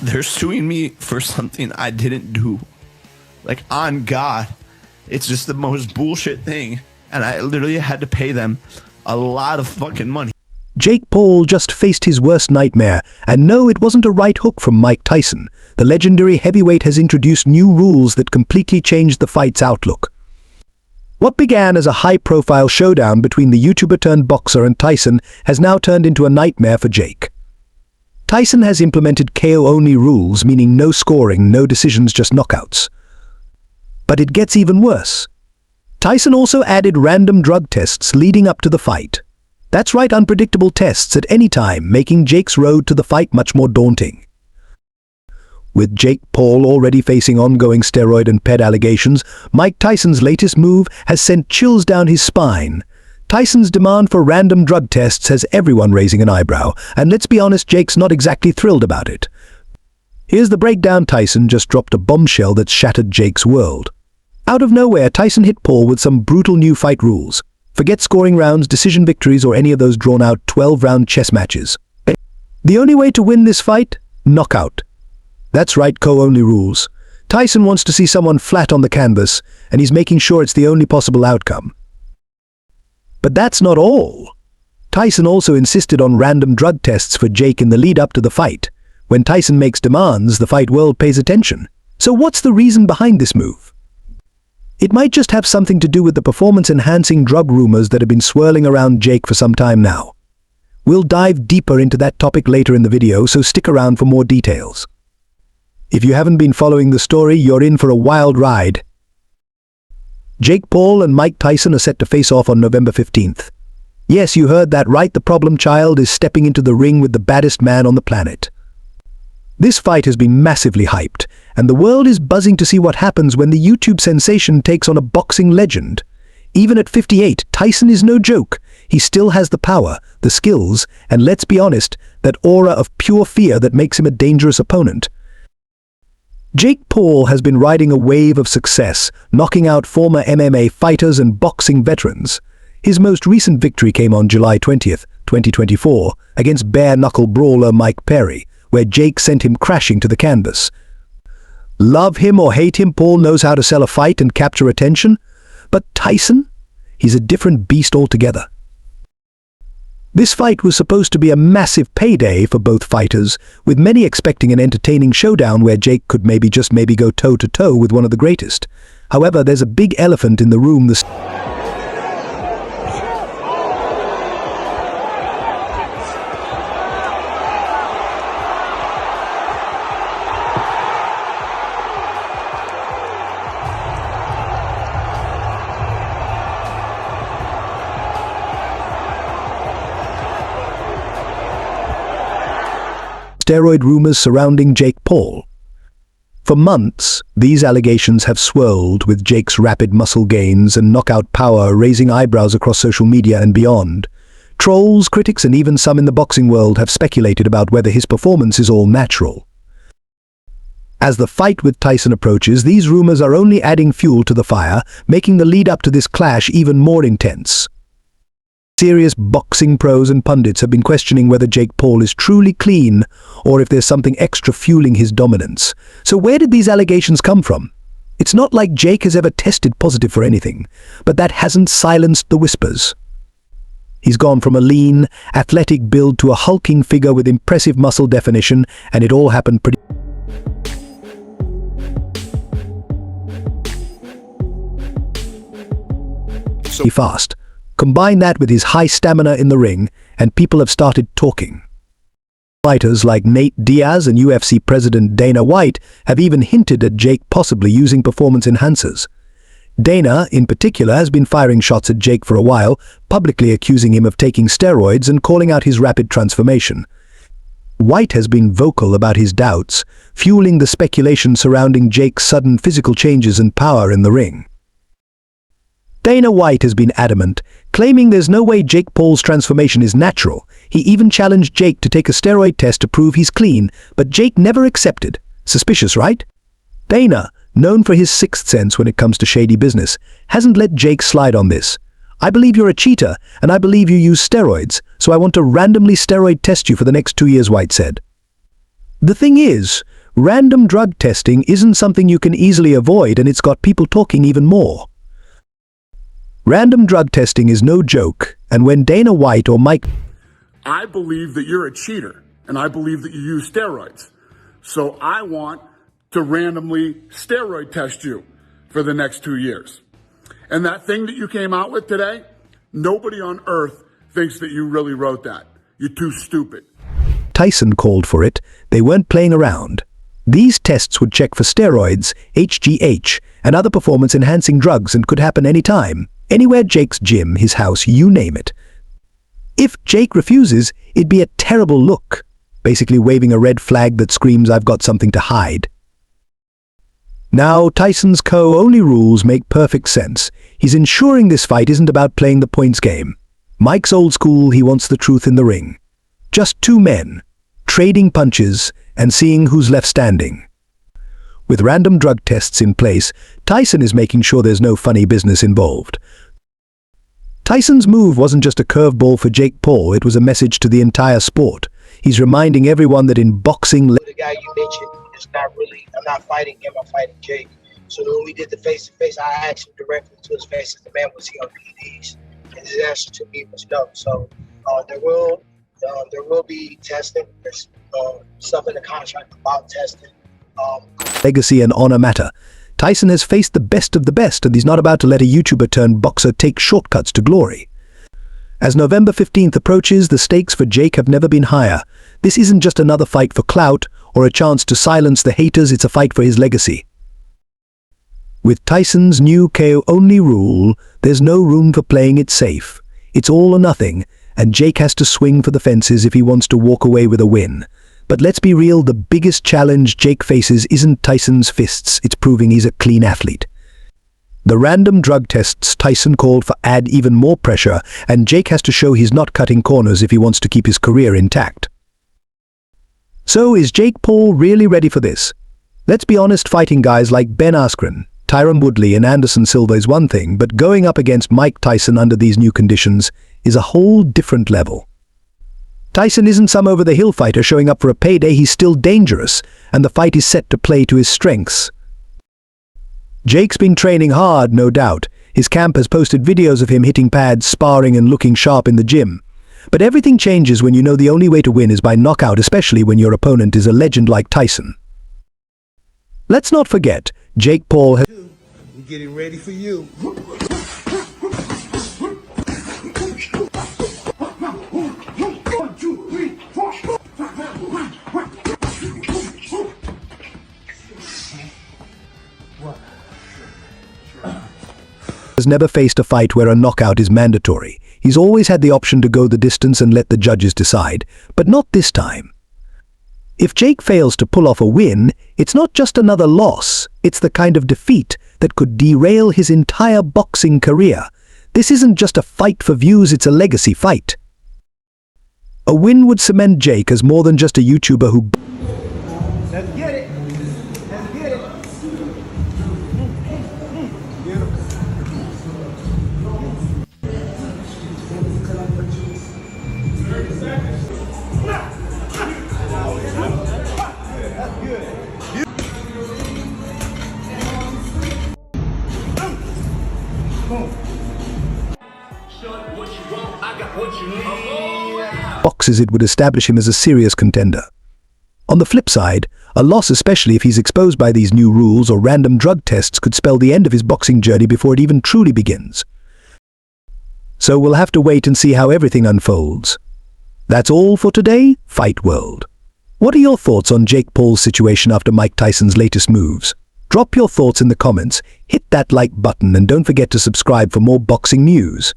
They're suing me for something I didn't do. Like, on God. It's just the most bullshit thing. And I literally had to pay them a lot of fucking money. Jake Paul just faced his worst nightmare, and no, it wasn't a right hook from Mike Tyson. The legendary heavyweight has introduced new rules that completely changed the fight's outlook. What began as a high-profile showdown between the YouTuber-turned-boxer and Tyson has now turned into a nightmare for Jake. Tyson has implemented KO-only rules, meaning no scoring, no decisions, just knockouts. But it gets even worse. Tyson also added random drug tests leading up to the fight. That's right, unpredictable tests at any time, making Jake's road to the fight much more daunting. With Jake Paul already facing ongoing steroid and ped allegations, Mike Tyson's latest move has sent chills down his spine. Tyson's demand for random drug tests has everyone raising an eyebrow, and let's be honest, Jake's not exactly thrilled about it. Here's the breakdown. Tyson just dropped a bombshell that shattered Jake's world. Out of nowhere, Tyson hit Paul with some brutal new fight rules. Forget scoring rounds, decision victories, or any of those drawn-out 12-round chess matches. The only way to win this fight? Knockout. That's right, KO-only rules. Tyson wants to see someone flat on the canvas, and he's making sure it's the only possible outcome. But that's not all. Tyson also insisted on random drug tests for Jake in the lead-up to the fight. When Tyson makes demands, the fight world pays attention. So what's the reason behind this move? It might just have something to do with the performance-enhancing drug rumors that have been swirling around Jake for some time now. We'll dive deeper into that topic later in the video, so stick around for more details. If you haven't been following the story, you're in for a wild ride. Jake Paul and Mike Tyson are set to face off on November 15th. Yes, you heard that right, the problem child is stepping into the ring with the baddest man on the planet. This fight has been massively hyped, and the world is buzzing to see what happens when the YouTube sensation takes on a boxing legend. Even at 58, Tyson is no joke. He still has the power, the skills, and let's be honest, that aura of pure fear that makes him a dangerous opponent. Jake Paul has been riding a wave of success, knocking out former MMA fighters and boxing veterans. His most recent victory came on July 20th, 2024, against bare-knuckle brawler Mike Perry, where Jake sent him crashing to the canvas. Love him or hate him, Paul knows how to sell a fight and capture attention. But Tyson? He's a different beast altogether. This fight was supposed to be a massive payday for both fighters, with many expecting an entertaining showdown where Jake could maybe go toe-to-toe with one of the greatest. However, there's a big elephant in the room. Steroid rumors surrounding Jake Paul. For months, these allegations have swirled, with Jake's rapid muscle gains and knockout power raising eyebrows across social media and beyond. Trolls, critics, and even some in the boxing world have speculated about whether his performance is all natural. As the fight with Tyson approaches, these rumors are only adding fuel to the fire, making the lead up to this clash even more intense. Serious boxing pros and pundits have been questioning whether Jake Paul is truly clean or if there's something extra fueling his dominance. So where did these allegations come from? It's not like Jake has ever tested positive for anything, but that hasn't silenced the whispers. He's gone from a lean, athletic build to a hulking figure with impressive muscle definition, and it all happened pretty fast. Combine that with his high stamina in the ring, and people have started talking. Fighters like Nate Diaz and UFC President Dana White have even hinted at Jake possibly using performance enhancers. Dana, in particular, has been firing shots at Jake for a while, publicly accusing him of taking steroids and calling out his rapid transformation. White has been vocal about his doubts, fueling the speculation surrounding Jake's sudden physical changes and power in the ring. Dana White has been adamant, claiming there's no way Jake Paul's transformation is natural. He even challenged Jake to take a steroid test to prove he's clean, but Jake never accepted. Suspicious, right? Dana, known for his sixth sense when it comes to shady business, hasn't let Jake slide on this. I believe you're a cheater, and I believe you use steroids, so I want to randomly steroid test you for the next 2 years, White said. The thing is, random drug testing isn't something you can easily avoid, and it's got people talking even more. Random drug testing is no joke, and when Dana White or Mike... I believe that you're a cheater, and I believe that you use steroids. So I want to randomly steroid test you for the next 2 years. And that thing that you came out with today, nobody on earth thinks that you really wrote that. You're too stupid. Tyson called for it. They weren't playing around. These tests would check for steroids, HGH, and other performance-enhancing drugs, and could happen anytime, anywhere, Jake's gym, his house, you name it. If Jake refuses, it'd be a terrible look, basically waving a red flag that screams, "I've got something to hide." Now, Tyson's only rules make perfect sense. He's ensuring this fight isn't about playing the points game. Mike's old school, he wants the truth in the ring. Just two men, trading punches and seeing who's left standing. With random drug tests in place, Tyson is making sure there's no funny business involved. Tyson's move wasn't just a curveball for Jake Paul, it was a message to the entire sport. He's reminding everyone that in boxing... The guy you mentioned, I'm not fighting him, I'm fighting Jake. So when we did the face-to-face, I asked him directly to his face, the man, was he on PEDs? And his answer to me was no. So there will be testing. There's stuff in the contract about testing. Legacy and honor matter. Tyson has faced the best of the best, and he's not about to let a YouTuber turned boxer take shortcuts to glory. As November 15th approaches, the stakes for Jake have never been higher. This isn't just another fight for clout or a chance to silence the haters, it's a fight for his legacy. With Tyson's new KO-only rule, there's no room for playing it safe. It's all or nothing, and Jake has to swing for the fences if he wants to walk away with a win. But let's be real, the biggest challenge Jake faces isn't Tyson's fists, it's proving he's a clean athlete. The random drug tests Tyson called for add even more pressure, and Jake has to show he's not cutting corners if he wants to keep his career intact. So is Jake Paul really ready for this? Let's be honest, fighting guys like Ben Askren, Tyron Woodley and Anderson Silva is one thing, but going up against Mike Tyson under these new conditions is a whole different level. Tyson isn't some over-the-hill fighter showing up for a payday, he's still dangerous, and the fight is set to play to his strengths. Jake's been training hard, no doubt. His camp has posted videos of him hitting pads, sparring and looking sharp in the gym. But everything changes when you know the only way to win is by knockout, especially when your opponent is a legend like Tyson. Let's not forget, Jake Paul has... We're getting ready for you. Has never faced a fight where a knockout is mandatory. He's always had the option to go the distance and let the judges decide, but not this time. If Jake fails to pull off a win, it's not just another loss, it's the kind of defeat that could derail his entire boxing career. This isn't just a fight for views, it's a legacy fight. A win would cement Jake as more than just a YouTuber who... Let's get it. Let's get it. boxes, it would establish him as a serious contender. On the flip side, a loss, especially if he's exposed by these new rules or random drug tests, could spell the end of his boxing journey before it even truly begins. So we'll have to wait and see how everything unfolds. That's all for today, Fight World. What are your thoughts on Jake Paul's situation after Mike Tyson's latest moves? Drop your thoughts in the comments, hit that like button, and don't forget to subscribe for more boxing news.